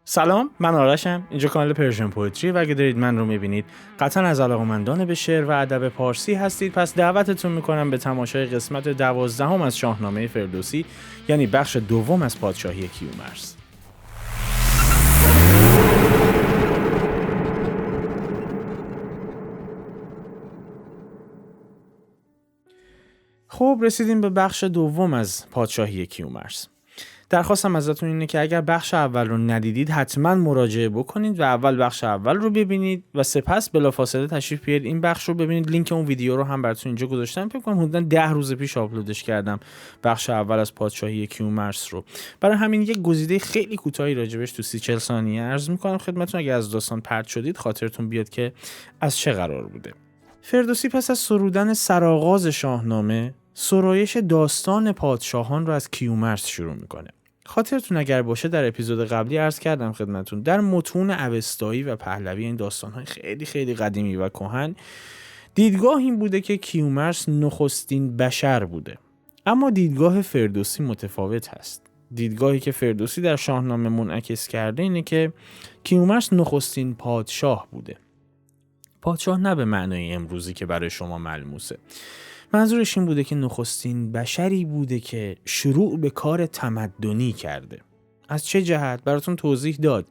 سلام، من آرشم. اینجا کانال پرژن پویتری و اگه دارید من رو میبینید قطعا از علاقه‌مندان به شعر و ادب پارسی هستید. پس دعوتتون میکنم به تماشای قسمت 12 از شاهنامه فردوسی، یعنی بخش دوم از پادشاهی کیومرث. خب رسیدیم به بخش دوم از پادشاهی کیومرث. درخواستم ازتون اینه که اگر بخش اول رو ندیدید حتما مراجعه بکنید و اول بخش اول رو ببینید و سپس بلافاصله تشریف بیارید این بخش رو ببینید. لینک اون ویدیو رو هم براتون اینجا گذاشتم. فکر کنم حدوداً 10 روز پیش آپلودش کردم بخش اول از پادشاهی کیومرث رو. برای همین یک گزیده خیلی کوتاهی راجبش تو 30-40 ثانیه عرض می‌کنم خدمتتون. اگه از داستان پرت شدید خاطرتون بیاد که از چه قرار بوده. فردوسی پس از سرودن سرآغاز شاهنامه سرایش داستان پادشاهان رو از کیومرث شروع میکنه. خاطرتون اگر باشه در اپیزود قبلی عرض کردم خدمتتون در متون اوستایی و پهلوی، این داستان‌های خیلی خیلی قدیمی و کهن، دیدگاه این بوده که کیومرث نخستین بشر بوده. اما دیدگاه فردوسی متفاوت هست. دیدگاهی که فردوسی در شاهنامه منعکس کرده اینه که کیومرث نخستین پادشاه بوده. پادشاه نه به معنای امروزی که برای شما ملموسه. منظورش این بوده که نخستین بشری بوده که شروع به کار تمدنی کرده. از چه جهت؟ براتون توضیح داد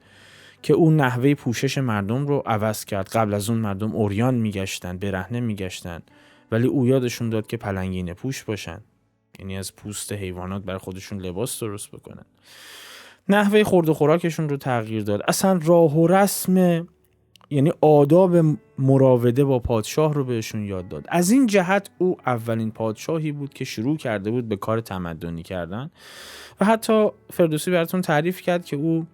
که اون نحوه پوشش مردم رو عوض کرد. قبل از اون مردم عریان میگشتن، برهنه میگشتن، ولی او یادشون داد که پلنگینه پوش باشن، یعنی از پوست حیوانات برای خودشون لباس درست بکنن. نحوه خورد و خوراکشون رو تغییر داد. اصلا راه و رسم، یعنی آداب مراوده با پادشاه رو بهشون یاد داد. از این جهت او اولین پادشاهی بود که شروع کرده بود به کار تمدنی کردن. و حتی فردوسی براتون تعریف کرد که او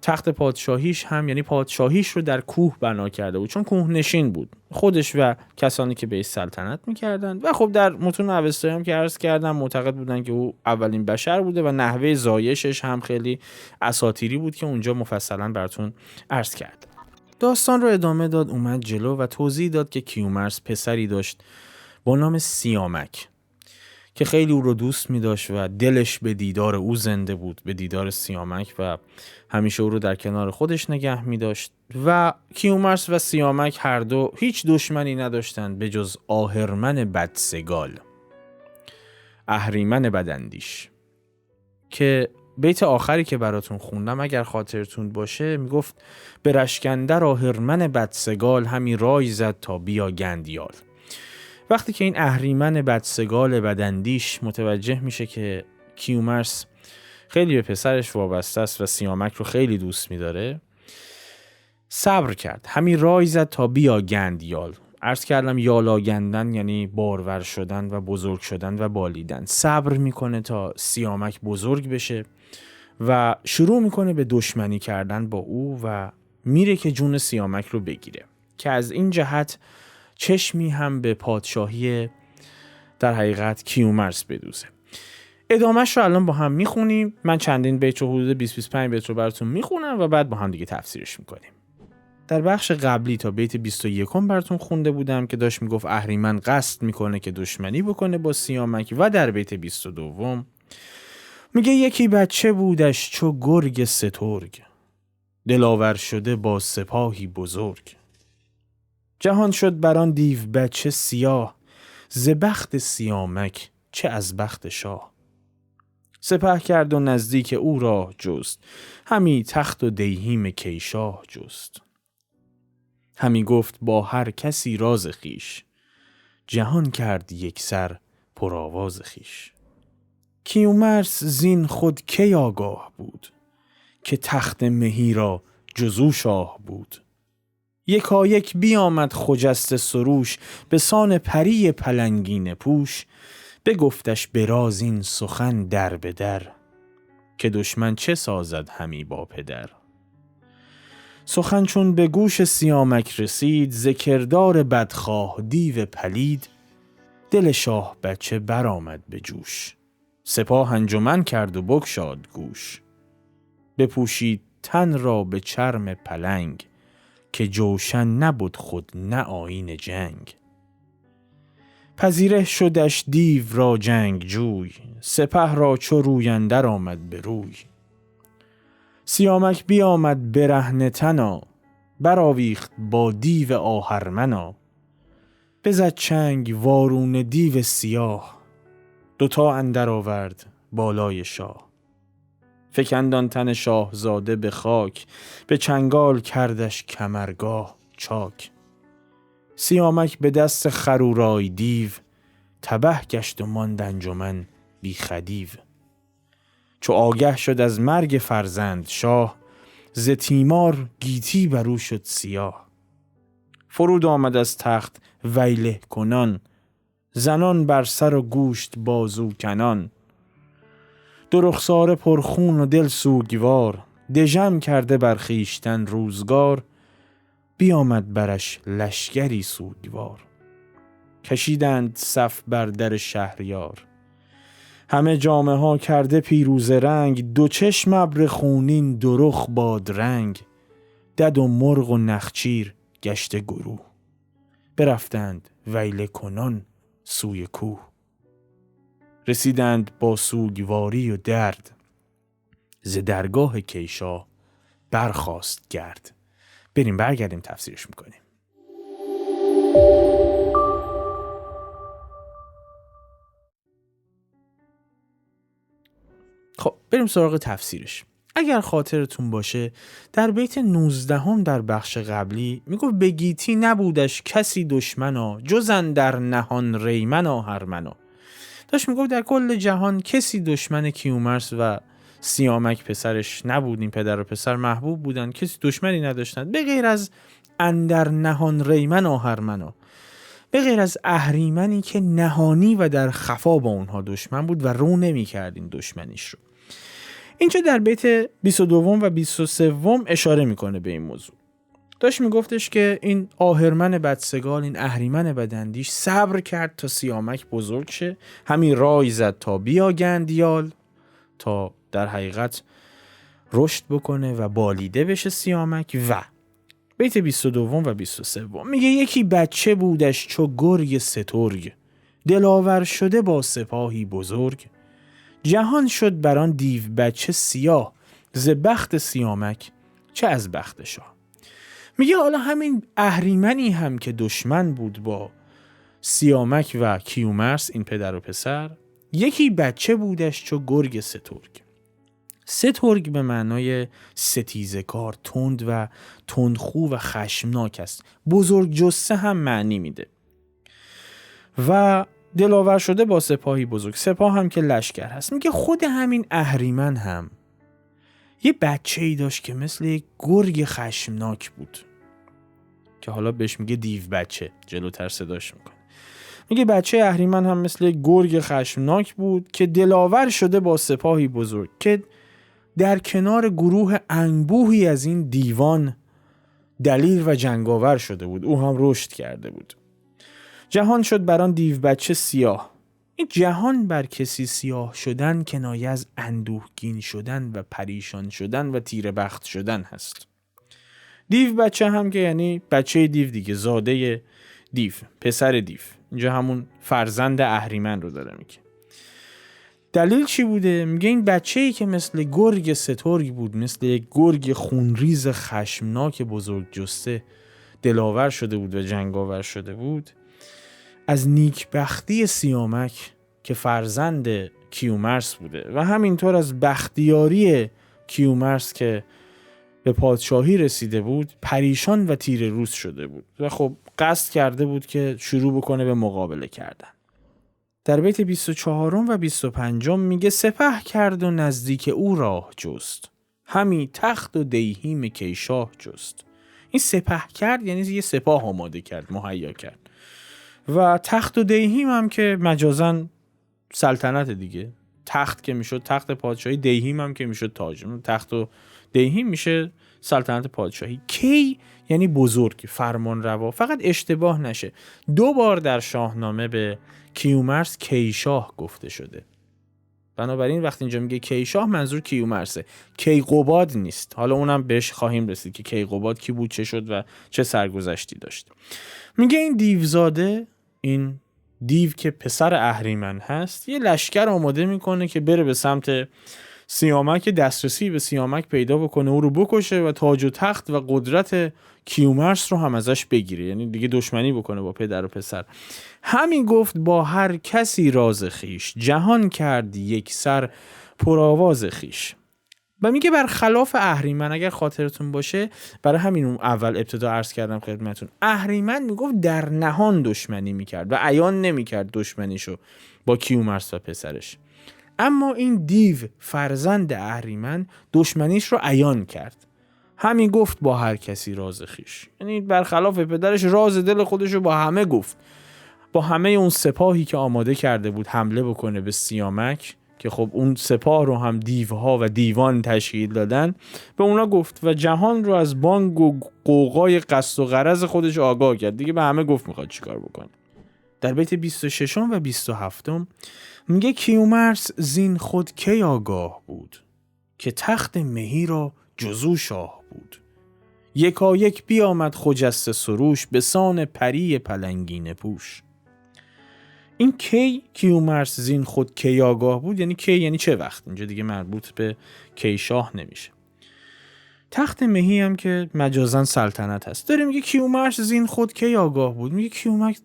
تخت پادشاهیش هم، یعنی پادشاهیش رو در کوه بنا کرده بود، چون کوه نشین بود، خودش و کسانی که بهش سلطنت میکردن. و خب در متون اوستایی هم که عرض کردم معتقد بودن که او اولین بشر بوده و نحوه زایشش هم خیلی اساطیری بود که اونجا مفصلا براتون عرض کردم. داستان رو ادامه داد، اومد جلو و توضیح داد که کیومرث پسری داشت با نام سیامک که خیلی او رو دوست می داشت و دلش به دیدار او زنده بود، به دیدار سیامک، و همیشه او رو در کنار خودش نگه می داشت. و کیومرث و سیامک هر دو هیچ دشمنی نداشتند به جز آهرمن بدسگال، اهریمن بداندیش، که بیت آخری که براتون خوندم اگر خاطرتون باشه میگفت به رشکندر آهرمن بدسگال همی رای زد تا بیا گندیال. وقتی که این اهریمن بدسگال بداندیش متوجه میشه که کیومرث خیلی به پسرش وابسته است و سیامک رو خیلی دوست میداره، صبر کرد. همی رای زد تا بیا گندیال. عرض کردم یالا گندن یعنی بارور شدن و بزرگ شدن و بالیدن. صبر میکنه تا سیامک بزرگ بشه و شروع میکنه به دشمنی کردن با او و میره که جون سیامک رو بگیره، که از این جهت چشمی هم به پادشاهی در حقیقت کیومرث بدوزه. ادامهش رو الان با هم میخونیم. من چندین بیت رو، حدود 20-25 بیت رو براتون میخونم و بعد با هم دیگه تفسیرش میکنیم. در بخش قبلی تا بیت 21 براتون خونده بودم که داشت میگفت اهریمن قصد میکنه که دشمنی بکنه با سیامک، و در بیت 22 میگه یکی بچه بودش چو گرگ سترگ، دلاور شده با سپاهی بزرگ. جهان شد بران دیو بچه سیاه، ز بخت سیامک چه از بخت شاه. سپه کرد و نزدیک او راه جست، همی تخت و دیهیم کیشاه جست. همی گفت با هر کسی راز خیش، جهان کرد یک سر پر آواز خیش. کیومرث زین خود کی آگاه بود، که تخت مهی را جزو شاه بود. یکایک بیامد خجسته سروش، به سان پری پلنگینه پوش. بگفتش به راز این سخن در به در، که دشمن چه سازد همی با پدر. سخن چون به گوش سیامک رسید، ز کردار بدخواه دیو پلید. دل شاه بچه برآمد به جوش، سپاه انجمن کرد و بگشاد گوش. بپوشید تن را به چرم پلنگ، که جوشن نبود خود نه آیین جنگ. پذیره شدش دیو را جنگ جوی، سپه را چو روی اندر آمد به روی. سیامک بیامد برهنه تنا، برآویخت با دیو آهرمنا. بزد چنگ وارون دیو سیاه، دوتا اندر آورد بالای شاه. فکندان تن شاهزاده به خاک، به چنگال کردش کمرگاه چاک. سیامک به دست خرورای دیو، تبه گشت و ماند انجمن بی خدیو. چو آگه شد از مرگ فرزند شاه، ز تیمار گیتی برو شد سیاه. فرود آمد از تخت ویله کنان، زنان بر سر و گوشت بازو کنان. دو رخساره پرخون و دل سوگوار، دژم کرده بر خویشتن روزگار. بیامد برش لشکری سوگوار، کشیدند صف بر در شهریار. همه جامه ها کرده پیروزه رنگ، دو چشم ابر خونین دو رخ بادرنگ. دد و مرغ و نخچیر گشته گروه، برفتند ویله کنان سوی کوه. رسیدند با سوگواری و درد، ز درگاه کیشا برخاست گرد. بریم برگردیم تفسیرش میکنیم. خب بریم سراغ تفسیرش. اگر خاطرتون باشه در بیت 19 در بخش قبلی میگفت به گیتی نبودش کسی دشمنا، جز اندر نهان ریمن آهرمنا. داشت میگفت در کل جهان کسی دشمن کیومرث و سیامک پسرش نبود. این پدر و پسر محبوب بودن، کسی دشمنی نداشتند به غیر از اندر نهان ریمن آهرمنا، به غیر از اهریمنی که نهانی و در خفا با اونها دشمن بود و رو نمی کرد این دشمنیش رو. اینجا در بیت 22 و 23 اشاره میکنه به این موضوع. داشت میگفتش که این آهرمن بدسگال، این اهریمن بداندیش صبر کرد تا سیامک بزرگ شه، همین رای زد تا بیا گندیال، تا در حقیقت رشد بکنه و بالیده بشه سیامک. و بیت 22 و 23 میگه یکی بچه بودش چو گرگ سترگ، دلاور شده با سپاهی بزرگ. جهان شد بران دیو بچه سیاه، ز بخت سیامک چه از بخت شاه. میگه حالا همین اهریمنی هم که دشمن بود با سیامک و کیومرث این پدر و پسر، یکی بچه بودش چو گرگ سترگ. سترگ به معنای ستیزکار، تند و تندخو و خشمناک است. بزرگ جثه هم معنی میده. و دلاور شده با سپاهی بزرگ، سپاه هم که لشکر هست. میگه خود همین اهریمن هم یه بچه ای داشت که مثل یک گرگ خشمناک بود که حالا بهش میگه دیو بچه، جلوتر صداش میکنه. میگه بچه اهریمن هم مثل یک گرگ خشمناک بود که دلاور شده با سپاهی بزرگ، که در کنار گروه انبوهی از این دیوان دلیر و جنگاور شده بود. او هم رشد کرده بود. جهان شد بران دیو بچه سیاه. این جهان بر کسی سیاه شدن کنایه از اندوهگین شدن و پریشان شدن و تیره بخت شدن هست. دیو بچه هم که یعنی بچه دیو دیگه، زاده دیو، پسر دیو. اینجا همون فرزند اهریمن رو داره میگه. دلیل چی بوده؟ میگه این بچه‌ای که مثل گرگ سترگ بود، مثل یک گرگ خونریز خشمناک بزرگ جسته دلاور شده بود و جنگاور شده بود، از نیکبختی سیامک که فرزند کیومرث بوده و همینطور از بختیاری کیومرث که به پادشاهی رسیده بود پریشان و تیره روز شده بود و خب قصد کرده بود که شروع بکنه به مقابله کردن. در بیت 24 و 25 میگه سپه کرد و نزدیک او راه جست، همی تخت و دیهیم کیشاه جست. این سپه کرد یعنی یه سپاه آماده کرد، مهیا کرد. و تخت و دیهیم هم که مجازن سلطنت دیگه، تخت که میشد تخت پادشاهی، دیهیم هم که میشد تاج. تخت و دیهیم میشه سلطنت پادشاهی. کی یعنی بزرگ، فرمان روا. فقط اشتباه نشه، 2 بار در شاهنامه به کیومرث کیشاه گفته شده. بنابراین وقتی اینجا میگه کیشاه منظور کیومرثه، کیقباد نیست. حالا اونم بهش خواهیم رسید که کیقباد کی بود، چه شد و چه سرگذشتی داشت. میگه این دیوزاده، این دیو که پسر اهریمن هست، یه لشکر آماده میکنه که بره به سمت سیامک دسترسی به سیامک پیدا بکنه، او رو بکشه و تاج و تخت و قدرت کیومرث رو هم ازش بگیره، یعنی دیگه دشمنی بکنه با پدر و پسر. همین گفت با هر کسی راز خیش، جهان کرد یک سر پرآواز خیش. و میگه برخلاف اهریمن، اگر خاطرتون باشه برای همین اون اول ابتدا عرض کردم خدمتون، اهریمن میگفت در نهان دشمنی میکرد و عیان نمیکرد دشمنیشو با کیومرث و پسرش، اما این دیو فرزند اهریمن دشمنیش رو عیان کرد. همین گفت با هر کسی راز خیش، یعنی برخلاف پدرش راز دل خودش رو با همه گفت، با همه اون سپاهی که آماده کرده بود حمله بکنه به سیامک، که خب اون سپاه رو هم دیوها و دیوان تشکیل دادن، به اونا گفت و جهان رو از بانگ و قوقای قصد و غرض خودش آگاه کرد. دیگه به همه گفت میخواد چیکار بکنه. در بیت 26 و 27 میگه کیومرث زین خود کی آگاه بود، که تخت مهی را جزو شاه بود. یکایک بیامد خجسته سروش، به سان پری پلنگینه پوش. این کی کیومرث زین خود کی آگاه بود، یعنی کی یعنی چه وقت، اینجا دیگه مربوط به کی شاه نمیشه. تخت مهی هم که مجازن سلطنت هست. داره میگه کیومرث زین خود کی آگاه بود. میگه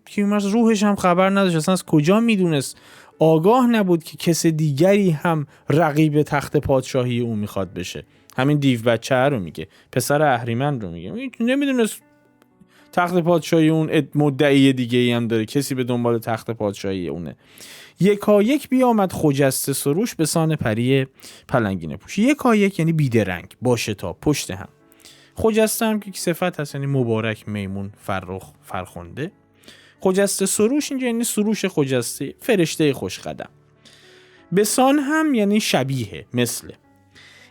کیومرث روحش هم خبر نداشت، اصلا از کجا میدونست، آگاه نبود که کس دیگری هم رقیب تخت پادشاهی او میخواد بشه. همین دیو بچه رو میگه، پسر اهریمن رو میگه، نمیدونست تخت پادشاهی اون مدعی دیگه ای هم داره، کسی به دنبال تخت پادشاهی اونه. یکایک بیامد خجسته سروش، به سان پری پلنگینه پوش. یکایک یعنی بیدرنگ، با شتاب، پشت هم. خجسته هم که صفت هست، یعنی مبارک، میمون، فرخ، فرخنده. خجسته سروش اینجا یعنی سروش خجسته، فرشته خوش قدم. به سان هم یعنی شبیه، مثل.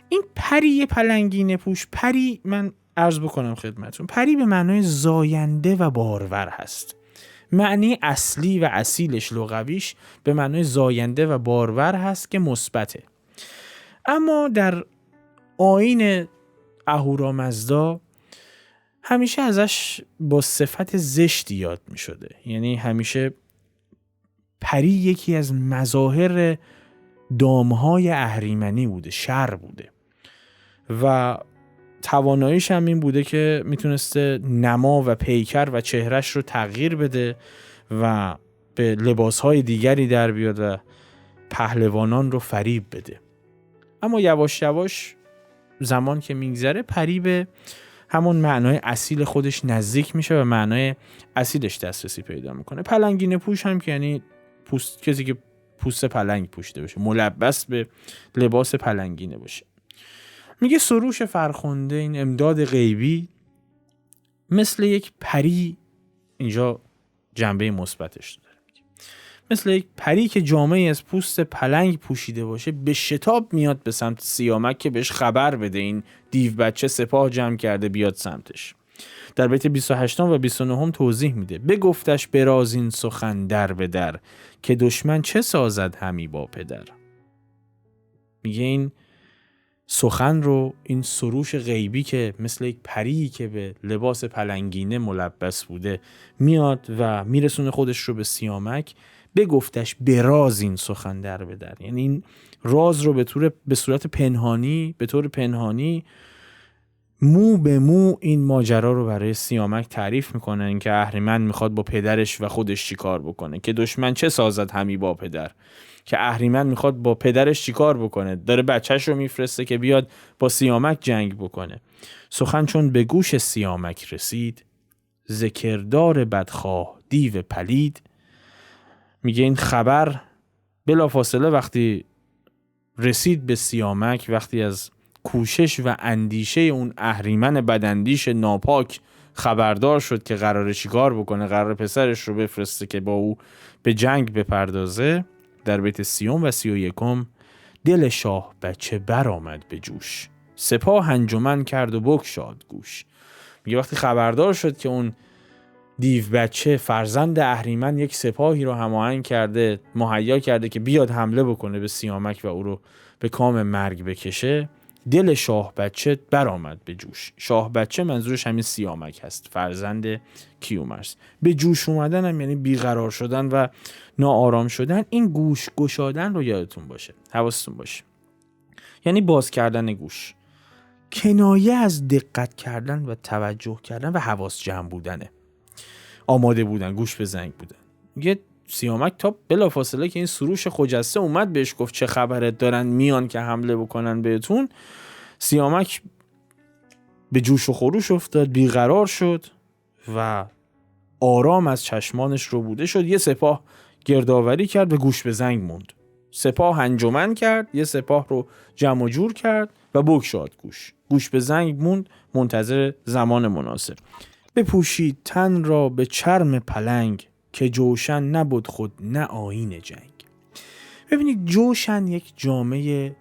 این پری پلنگینه پوش، پری من عرض بکنم خدمتون، پری به معنای زاینده و بارور هست. معنی اصلی و اصیلش لغویش به معنای زاینده و بارور هست که مثبته. اما در آیین اهورامزدا همیشه ازش با صفت زشتی یاد می شده. یعنی همیشه پری یکی از مظاهر دامهای اهریمنی بوده، شر بوده و تواناییش هم این بوده که میتونسته نما و پیکر و چهرش رو تغییر بده و به لباسهای دیگری در بیاد و پهلوانان رو فریب بده. اما یواش یواش زمان که میگذره پری به همون معنای اصیل خودش نزدیک میشه و معنای اصیلش دسترسی پیدا میکنه. پلنگینه پوش هم که یعنی کسی که پوست پلنگ پوشیده باشه، ملبس به لباس پلنگینه باشه. میگه سروش فرخنده، این امداد غیبی، مثل یک پری، اینجا جنبه مثبتش داره، مثل یک پری که جامعی از پوست پلنگ پوشیده باشه، به شتاب میاد به سمت سیامک که بهش خبر بده این دیو بچه سپاه جمع کرده بیاد سمتش. در بیت 28 و 29 توضیح میده: بگفتش براز این سخن در به در، که دشمن چه سازد همی با پدر. میگه این سخن رو، این سروش غیبی که مثل یک پری که به لباس پلنگینه ملبس بوده میاد و میرسونه خودش رو به سیامک، بگفتش براز این سخن در به در، یعنی این راز رو به صورت پنهانی، به طور پنهانی مو به مو این ماجرا رو برای سیامک تعریف میکنه، اینکه اهریمن میخواد با پدرش و خودش چیکار بکنه، که دشمن چه سازد همی با پدر، که اهریمن میخواد با پدرش چیکار بکنه، داره بچهش رو میفرسته که بیاد با سیامک جنگ بکنه. سخن چون به گوش سیامک رسید، ذکردار بدخواه دیو پلید. میگه این خبر بلافاصله وقتی رسید به سیامک، وقتی از کوشش و اندیشه اون اهریمن بداندیش ناپاک خبردار شد که قراره چیکار بکنه، قراره پسرش رو بفرسته که با او به جنگ بپردازه، در بیت 30 و 31 دل شاه بچه برآمد به جوش، سپاه انجمن کرد و بگشاد گوش. میگه وقتی خبردار شد که اون دیو بچه فرزند اهریمن یک سپاهی رو هماهنگ کرده، مهیا کرده که بیاد حمله بکنه به سیامک و او رو به کام مرگ بکشه، دل شاه بچه برآمد به جوش. شاه بچه منظورش همین سیامک هست، فرزند کیومرث. به جوش اومدن هم یعنی بیقرار شدن و ناآرام شدن. این گوش گشادن رو یادتون باشه، حواستون باشه. یعنی باز کردن گوش، کنایه از دقت کردن و توجه کردن و حواس جمع بودنه. آماده بودن، گوش به زنگ بودن. میگه سیامک تا بلافاصله که این سروش خجسته اومد بهش گفت چه خبرت، دارن میان که حمله بکنن بهتون، سیامک به جوش و خروش افتاد، بیقرار شد و آرام از چشمانش رو بوده شد. یه سپاه گردآوری کرد و گوش به زنگ موند. سپاه انجمن کرد، یه سپاه رو جمع و جور کرد و بگشاد گوش به زنگ موند، منتظر زمان مناسب. بپوشید تن را به چرم پلنگ، که جوشن نبود خود نه آیین جنگ. ببینید جوشن یک جامعه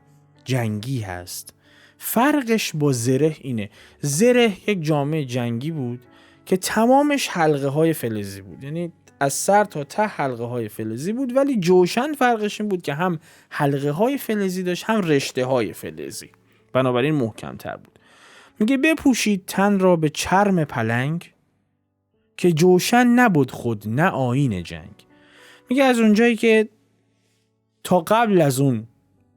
جنگی هست. فرقش با زره اینه، زره یک جامعه جنگی بود که تمامش حلقه های فلزی بود، یعنی از سر تا ته حلقه های فلزی بود، ولی جوشن فرقش این بود که هم حلقه های فلزی داشت هم رشته های فلزی، بنابراین محکم تر بود. میگه بپوشید تن را به چرم پلنگ، که جوشن نبود خود نه آیین جنگ. میگه از اونجایی که تا قبل از اون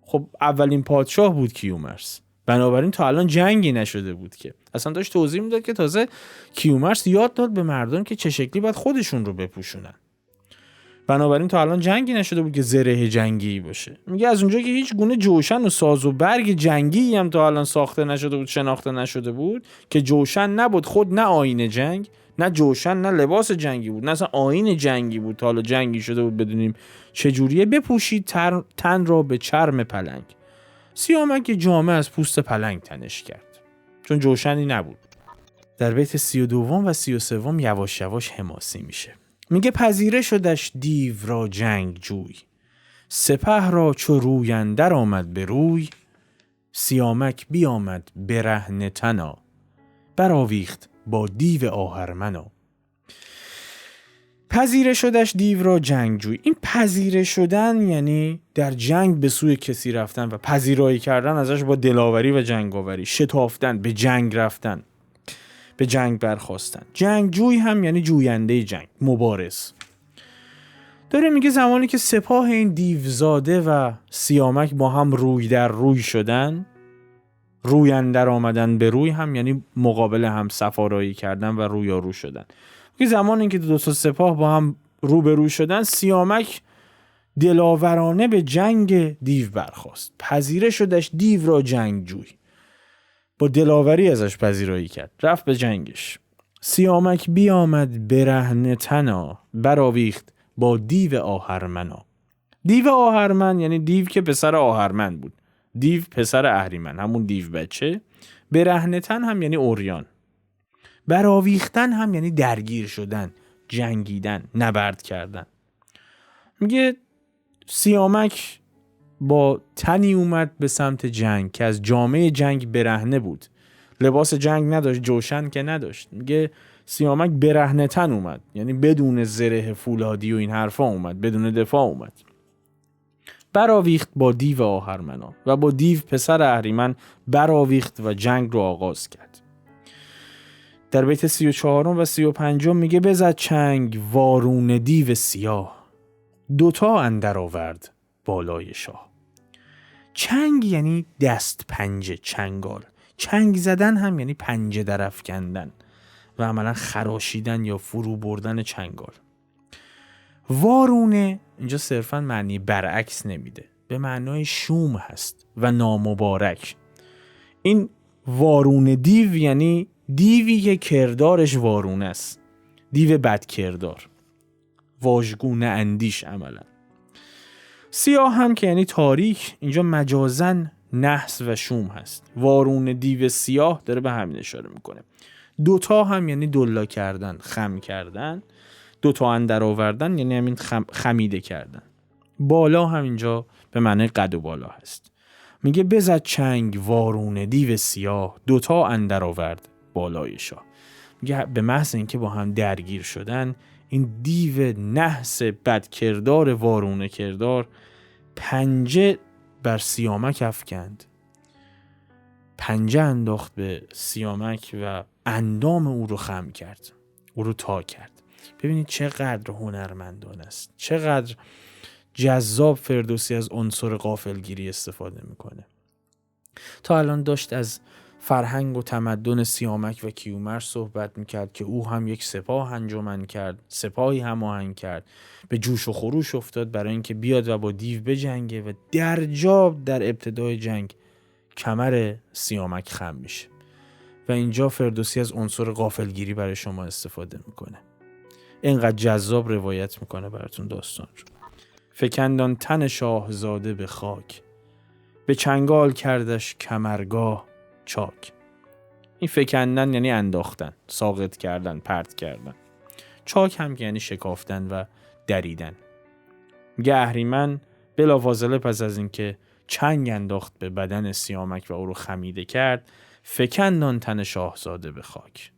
خب اولین پادشاه بود کیومرث، بنابراین تا الان جنگی نشده بود که اصلا داشت توضیح میداد که تازه کیومرث یاد داد به مردم که چه شکلی باید خودشون رو بپوشونن، بنابراین تا الان جنگی نشده بود که زره جنگی باشه. میگه از اونجایی که هیچ گونه جوشن و ساز و برگ جنگی هم تا الان ساخته نشده بود، شناخته نشده بود، که جوشن نبود خود نه آیین جنگ، نه جوشن نه لباس جنگی بود، نه اصلا آیین جنگی بود تا حالا جنگی شده بود بدونیم چجوریه. بپوشید تن را به چرم پلنگ. سیامک جامه از پوست پلنگ تنش کرد چون جوشنی نبود. در بیت 32 و 33 یواش یواش حماسی میشه. میگه پذیره شدش دیو را جنگ جوی، سپه را چو روی اندر آمد به روی، سیامک بیامد برهنه تنا، برآویخت با دیو آهرمنا. پذیره شدش دیو را جنگ جوی. این پذیره شدن یعنی در جنگ به سوی کسی رفتن و پذیرایی کردن ازش با دلاوری و جنگاوری، شتافتن، به جنگ رفتن، به جنگ برخاستن. جنگجوی هم یعنی جوینده جنگ، مبارز. داره میگه زمانی که سپاه این دیوزاده و سیامک با هم روی در روی شدن، روی اندر آمدن به روی هم یعنی مقابل هم سفارایی کردن و رویارو شدن. میگه زمانی که دو تا سپاه با هم رو به روی شدن، سیامک دلاورانه به جنگ دیو برخاست. پذیره شدش دیو را جنگجوی، با دلاوری ازش پذیرایی کرد، رفت به جنگش. سیامک بیامد برهنه تنا، برآویخت با دیو آهرمنا. دیو آهرمن یعنی دیو که پسر آهرمن بود، دیو پسر اهریمن، همون دیو بچه. برهنه تن هم یعنی اوریان. برآویختن هم یعنی درگیر شدن، جنگیدن، نبرد کردن. میگه سیامک با تنی اومد به سمت جنگ که از جامعه جنگ برهنه بود، لباس جنگ نداشت، جوشن که نداشت. میگه سیامک برهنه تن اومد، یعنی بدون زره فولادی و این حرفا اومد، بدون دفاع اومد. برآویخت با دیو آهرمنا، و با دیو پسر اهریمن برآویخت و جنگ رو آغاز کرد. در بیت 34 و 35 میگه بزد چنگ وارون دیو سیاه، دوتا اندر آورد بالای شاه. چنگ یعنی دست پنجه، چنگال. چنگ زدن هم یعنی پنجه در افکندن و عملا خراشیدن یا فرو بردن چنگال. وارونه اینجا صرفا معنی برعکس نمیده، به معنای شوم هست و نامبارک. این وارونه دیو یعنی دیوی که کردارش وارونه است، دیو بد کردار، واژگونه اندیش عملا. سیاه هم که یعنی تاریک، اینجا مجازن نحس و شوم هست. وارون دیو سیاه داره به همین اشاره میکنه. دوتا هم یعنی دلا کردن، خم کردن. دوتا اندر آوردن یعنی همین خمیده کردن. بالا هم اینجا به معنی قد و بالا هست. میگه بزد چنگ وارون دیو سیاه، دوتا اندر آورد بالای شاه. میگه به محض اینکه با هم درگیر شدن، این دیو نحس بدکردار وارونه کردار پنجه بر سیامک افکند، پنجه انداخت به سیامک و اندام او رو خم کرد، او رو تا کرد. ببینید چقدر هنرمندانه است، چقدر جذاب فردوسی از عنصر غافلگیری استفاده میکنه. تا الان داشت از فرهنگ و تمدن سیامک و کیومرث صحبت میکرد که او هم یک سپاه انجمن کرد، سپاهی هماهنگ کرد، به جوش و خروش افتاد برای اینکه بیاد و با دیو بجنگه و در ابتدای جنگ کمر سیامک خم میشه و اینجا فردوسی از عنصر غافلگیری برای شما استفاده میکنه. اینقدر جذاب روایت میکنه براتون داستان رو. فکندان تن شاهزاده به خاک، به چنگال کردش کمرگاه چاک. این فکندن یعنی انداختن، ساقط کردن، پرت کردن. چاک هم یعنی شکافتن و دریدن. میگه اهریمن بلافاصله پس از اینکه چنگ انداخت به بدن سیامک و او رو خمیده کرد، فکندان تن شاهزاده به خاک.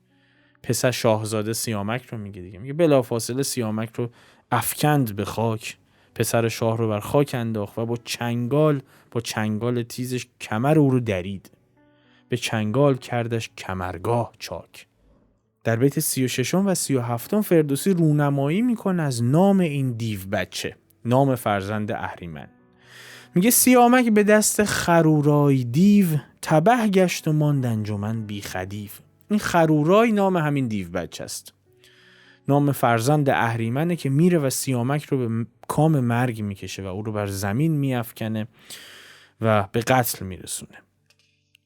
پسر شاهزاده سیامک رو میگه دیگه. میگه بلافاصله سیامک رو افکند به خاک، پسر شاه رو بر خاک انداخت و با چنگال تیزش کمر او رو درید. به چنگال کردش کمرگاه چاک. در بیت 36 و 37 فردوسی رونمایی میکنه از نام این دیو بچه، نام فرزند اهریمن. میگه سیامک به دست خرورای دیو، تبه گشت و ماند انجمن بی خدیو. این خرورای نام همین دیو بچه است، نام فرزند اهریمنه که میره و سیامک رو به کام مرگ میکشه و او رو بر زمین میافکنه و به قتل میرسونه.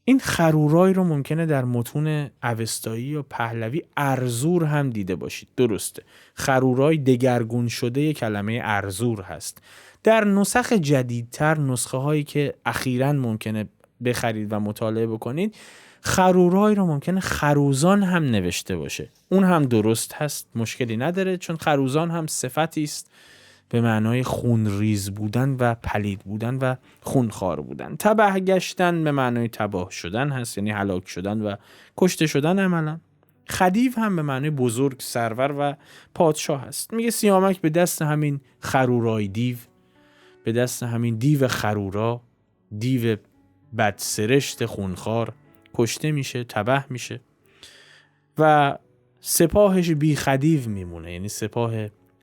این خرورای رو ممکنه در متون اوستایی یا پهلوی ارزور هم دیده باشید. درسته، خرورای دگرگون شده کلمه ارزور هست. در نسخ جدیدتر، نسخه هایی که اخیراً ممکنه بخرید و مطالعه بکنید، خرورای رو ممکنه خروزان هم نوشته باشه. اون هم درست هست، مشکلی نداره، چون خروزان هم صفتی است به معنای خونریز بودن و پلید بودن و خونخوار بودن. تبه گشتن به معنای تباه شدن هست، یعنی هلاک شدن و کشته شدن عملا. خدیو هم به معنای بزرگ، سرور و پادشاه هست. میگه سیامک به دست همین خرورای دیو، به دست همین دیو خرورا، دیو بدسرشت خونخوار کشته میشه، تباه میشه و سپاهش بی خدیو میمونه. یعنی سپاه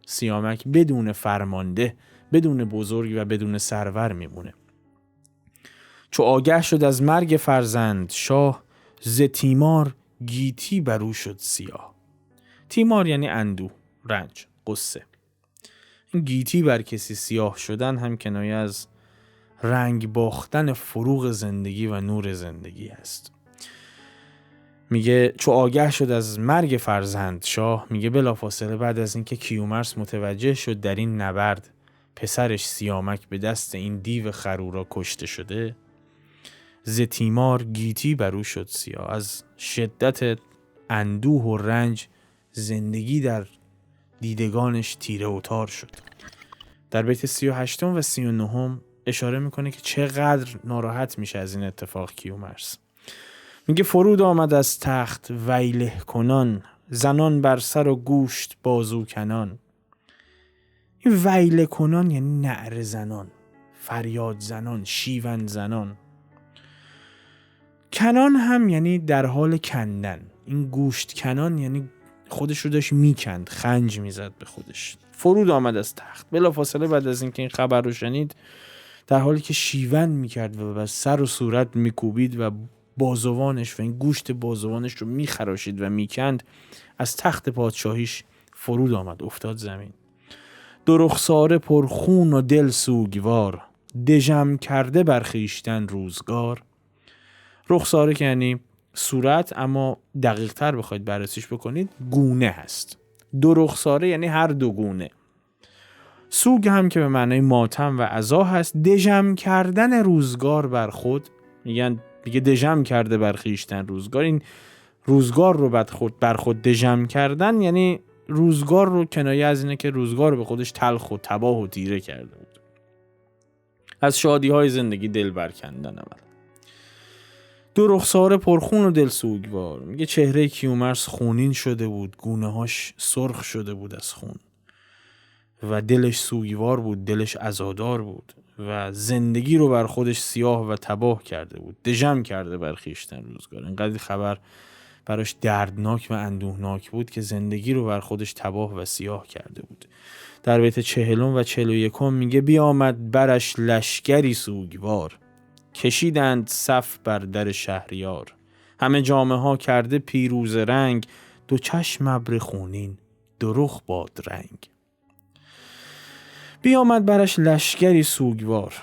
سیامک بدون فرمانده، بدون بزرگ و بدون سرور میمونه. چو آگه شد از مرگ فرزند شاه، ز تیمار گیتی برو شد سیاه. تیمار یعنی اندوه، رنج، قصه. این گیتی بر کسی سیاه شدن هم کنایه از رنگ باختن فروغ زندگی و نور زندگی است. میگه چو آگه شد از مرگ فرزند شاه، میگه بلافاصله بعد از اینکه کیومرث متوجه شد در این نبرد پسرش سیامک به دست این دیو خرورا کشته شده، ز تیمار گیتی برو شد سیاه. از شدت اندوه و رنج زندگی در دیدگانش تیره و تار شد. در بیت 38 و 39 اشاره میکنه که چقدر ناراحت میشه از این اتفاق کیومرث. میگه فرود آمد از تخت ویله کنان، زنان بر سر و گوشت بازو کنان. این ویله کنان یعنی نعره زنان، فریاد زنان، شیون زنان. کنان هم یعنی در حال کندن. این گوشت کنان یعنی خودش رو داشت میکند، خنج میزد به خودش. فرود آمد از تخت، بلافاصله بعد از اینکه این خبر رو شنید، در حالی که شیون میکرد و بر سر و صورت میکوبید و بازوانش و این گوشت بازوانش رو میخراشید و میکند، از تخت پادشاهیش فرود آمد، افتاد زمین. دو رخساره پر خون و دل سوگوار، دژم کرده برخیشتن روزگار. رخساره که یعنی صورت، اما دقیق تر بخواید بررسیش بکنید گونه هست. دو رخساره یعنی هر دو گونه. سوگ هم که به معنای ماتم و عزا هست. دژم کردن روزگار بر خود، میگه دژم کرده بر خویشتن روزگار. این روزگار رو بر خود دژم کردن یعنی روزگار رو کنایه از اینه که روزگار رو به خودش تلخ و تباه و تیره کرده بود. از شادی های زندگی دل برکندن عمل. دو رخساره پرخون و دل سوگوار. میگه چهره کیومرث خونین شده بود، گونه هاش سرخ شده بود از خون و دلش سوگوار بود، دلش عزادار بود و زندگی رو بر خودش سیاه و تباه کرده بود. دژم کرده بر خویشتن روزگار. اینقدر خبر براش دردناک و اندوهناک بود که زندگی رو بر خودش تباه و سیاه کرده بود. در بیت 40 و 41 میگه بیامد برش لشکری سوگوار، کشیدند صف بر در شهریار. همه جامه ها کرده پیروز رنگ، دو چشم ابر خونین دو رخ باد رنگ. بیامد برش لشکری سوگوار،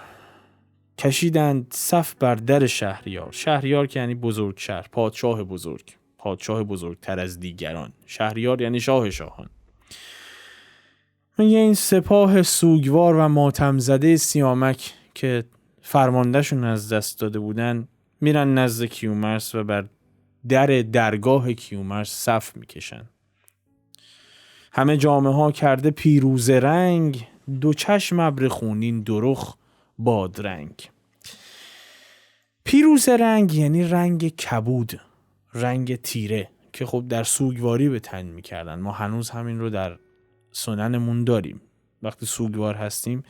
کشیدند صف بر در شهریار. شهریار که یعنی بزرگ شهر، پادشاه بزرگ، پادشاه بزرگتر از دیگران. شهریار یعنی شاه شاهان. میگه این سپاه سوگوار و ماتم زده سیامک که فرماندهشون از دست داده بودن میرن نزد کیومرث و بر در درگاه کیومرث صف میکشن. همه جامه ها کرده پیروز رنگ، دو چشم ابر خونین دو رخ باد رنگ. پیروز رنگ یعنی رنگ کبود، رنگ تیره که خب در سوگواری به تن میکردن. ما هنوز همین رو در سننمون داریم، وقتی سوگوار هستیم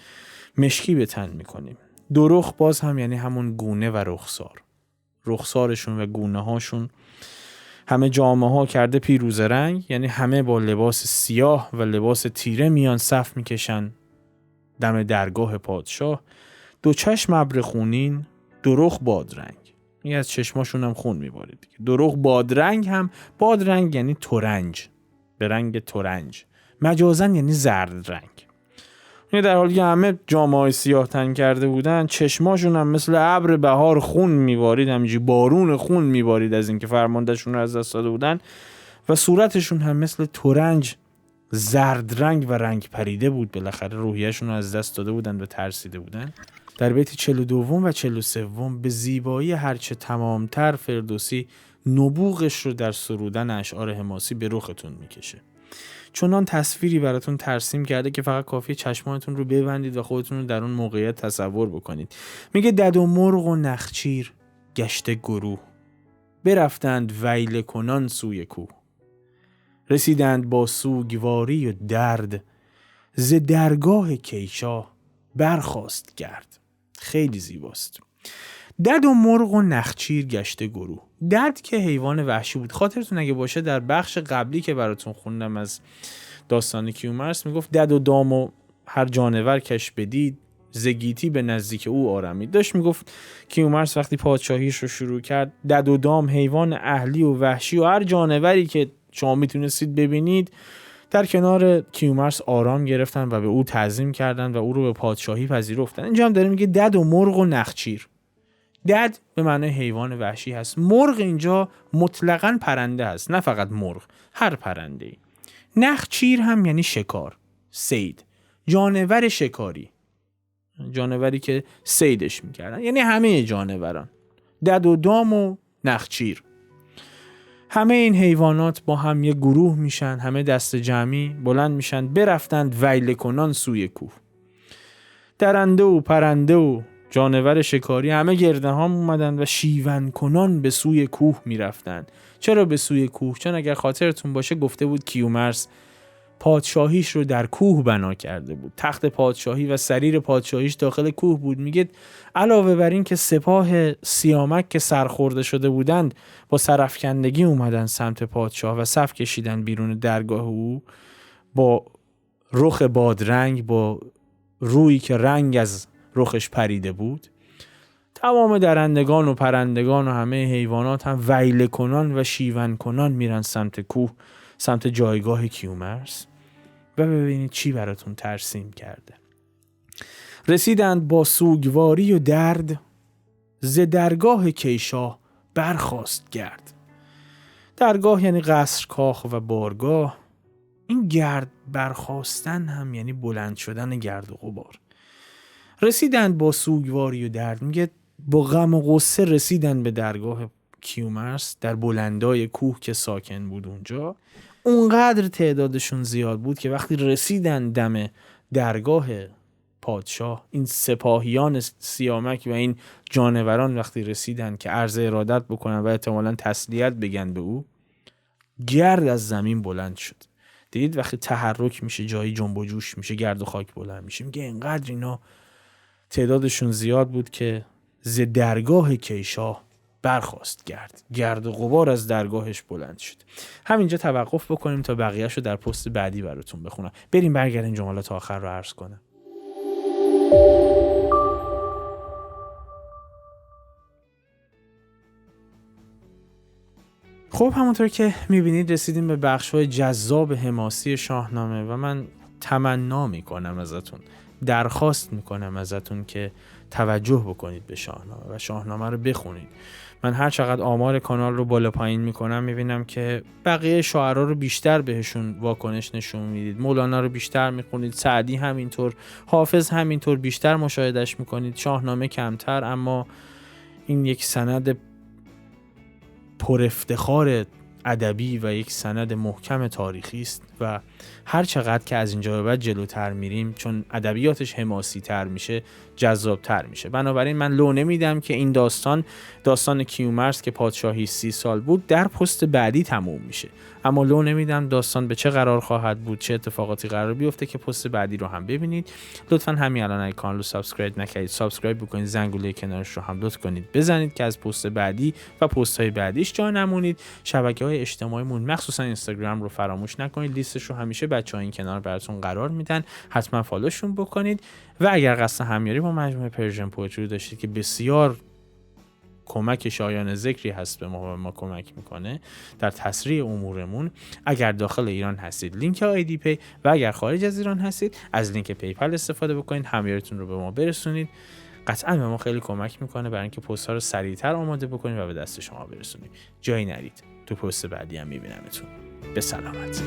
مشکی به تن میکنیم. دو رخ باز هم یعنی همون گونه و رخسار، رخسارشون و گونه هاشون. همه جامه ها کرده پیروز رنگ یعنی همه با لباس سیاه و لباس تیره میان صف میکشن دم درگاه پادشاه. دو چشم ابر خونین دو رخ باد رنگ، این از چشماشون هم خون میبارید. دو رخ باد رنگ، هم باد رنگ یعنی ترنج، به رنگ ترنج، مجازن یعنی زرد رنگ. یعنی در حالی که همه جامه‌های سیاه تن کرده بودن، چشماشون هم مثل ابر بهار خون میبارید، همینجوری بارون خون میبارید از اینکه فرماندهشون رو از دست داده بودن، و صورتشون هم مثل ترنج زرد رنگ و رنگ پریده بود. بالاخره روحیه‌شون رو از دست داده بودن و ترسیده بودن. در بیت 42 و 43 به زیبایی هرچه تمامتر فردوسی نبوغش رو در سرودن اشعار حماسی به رختون میکشه. چنان تصویری براتون ترسیم کرده که فقط کافیه چشمانتون رو ببندید و خودتون رو در اون موقعیت تصور بکنید. میگه دد و مرغ و نخچیر گشته گروه، برفتند ویله کنان سوی کوه. رسیدند با سوگواری و درد، ز درگاه کیشاه برخاست گرد. خیلی زیباست. دد و مرغ و نخچیر گشته گروه. دد که حیوان وحشی بود. خاطرتون اگه باشه در بخش قبلی که براتون خوندم از داستان کیومرث میگفت دد و دام و هر جانور کش بدید، زگیتی به نزدیک او آرمید. داشت میگفت کیومرث وقتی پادشاهیش رو شروع کرد، دد و دام، حیوان اهلی و وحشی و هر جانوری که شما میتونستید ببینید در کنار کیومرث آرام گرفتن و به او تعظیم کردن و او رو به پادشاهی پذیرفتن. اینجا هم داره میگه دد و مرغ و نخچیر. دد به معنی حیوان وحشی هست. مرغ اینجا مطلقاً پرنده هست، نه فقط مرغ، هر پرنده‌ای. نخچیر هم یعنی شکار، صید، جانور شکاری، جانوری که صیدش میکردن، یعنی همه جانوران. دد و دام و نخچیر، همه این حیوانات با هم یک گروه میشن، همه دست جمعی بلند میشن، برفتند ویله کنان سوی کوه. درنده و پرنده و جانور شکاری همه گرده هم اومدن و شیون کنان به سوی کوه میرفتند. چرا به سوی کوه؟ چون اگر خاطرتون باشه گفته بود کیومرث پادشاهیش رو در کوه بنا کرده بود. تخت پادشاهی و سریر پادشاهیش داخل کوه بود. میگه علاوه بر این که سپاه سیامک که سرخورده شده بودند با سرافکندگی اومدن سمت پادشاه و صف کشیدن بیرون درگاه او با رخ بادرنگ، با رویی که رنگ از رخش پریده بود. تمام درندگان و پرندگان و همه حیوانات هم ویله کنان و شیون کنان میرن سمت کوه، سمت جایگاه کیومرث، و ببینید چی براتون ترسیم کرده. رسیدند با سوگواری و درد، ز درگاه کیشاه برخاست گرد. درگاه یعنی قصر، کاخ و بارگاه. این گرد برخاستن هم یعنی بلند شدن گرد و غبار. رسیدند با سوگواری و درد، میگه با غم و غصه رسیدن به درگاه کیومرث در بلندای کوه که ساکن بود اونجا. اونقدر تعدادشون زیاد بود که وقتی رسیدن دم درگاه پادشاه، این سپاهیان سیامک و این جانوران وقتی رسیدن که عرض ارادت بکنن و احتمالاً تسلیت بگن به او، گرد از زمین بلند شد. دیدید وقتی تحرک میشه جایی جنب و جوش میشه، گرد و خاک بلند میشه. میگه اینقدر اینا تعدادشون زیاد بود که ز درگاه کیشاه برخاست گرد و غبار از درگاهش بلند شد. همینجا توقف بکنیم تا بقیه‌شو رو در پست بعدی براتون بخونم. بریم برگردیم جملات آخر رو عرض کنم. خب همونطور که میبینید رسیدیم به بخش‌های جذاب حماسی شاهنامه و من تمنا میکنم ازتون، درخواست میکنم ازتون که توجه بکنید به شاهنامه و شاهنامه رو بخونید. من هر چقدر آمار کانال رو بالا پایین میکنم میبینم که بقیه شاعرها رو بیشتر بهشون واکنش نشون میدید، مولانا رو بیشتر میخونید، سعدی همینطور، حافظ همینطور بیشتر مشاهدش میکنید، شاهنامه کمتر. اما این یک سند پر افتخار ادبی و یک سند محکم تاریخی است و هر چقدر که از اینجا به بعد جلوتر میریم، چون ادبیاتش حماسی تر میشه، جذاب تر میشه. بنابراین من لو نمیدم که این داستان کیومرث که پادشاهی 30 سال بود در پست بعدی تموم میشه، اما لو نمیدم داستان به چه قرار خواهد بود، چه اتفاقاتی قرار بیفته که پست بعدی رو هم ببینید. لطفاً همین الان اگه کانال رو سابسکرایب نکردید سابسکرایب بکنید، زنگوله کنارش رو هم لطف کنید بزنید که از پست بعدی و پست های بعدیش جا نمونید. شبکه‌های اجتماعیمون مخصوصا اینستاگرام رو فراموش نکنید، لیستش رو همیشه بچه‌ها این کنار براتون قرار میدن، حتما فالوشون بکنید. و اگر قصد همیاری با مجموعه پرژن پوئتری داشتید که بسیار کمک شایان ذکری هست به ما کمک میکنه در تسریع امورمون، اگر داخل ایران هستید لینک آیدی پی و اگر خارج از ایران هستید از لینک پیپل استفاده بکنید، همیاریتون رو به ما برسونید. قطعا به ما خیلی کمک میکنه برای اینکه پست ها رو سریعتر آماده بکنیم و به دست شما برسونیم. جایی نرید، تو پست بعدی هم میبینمتون. به سلامت.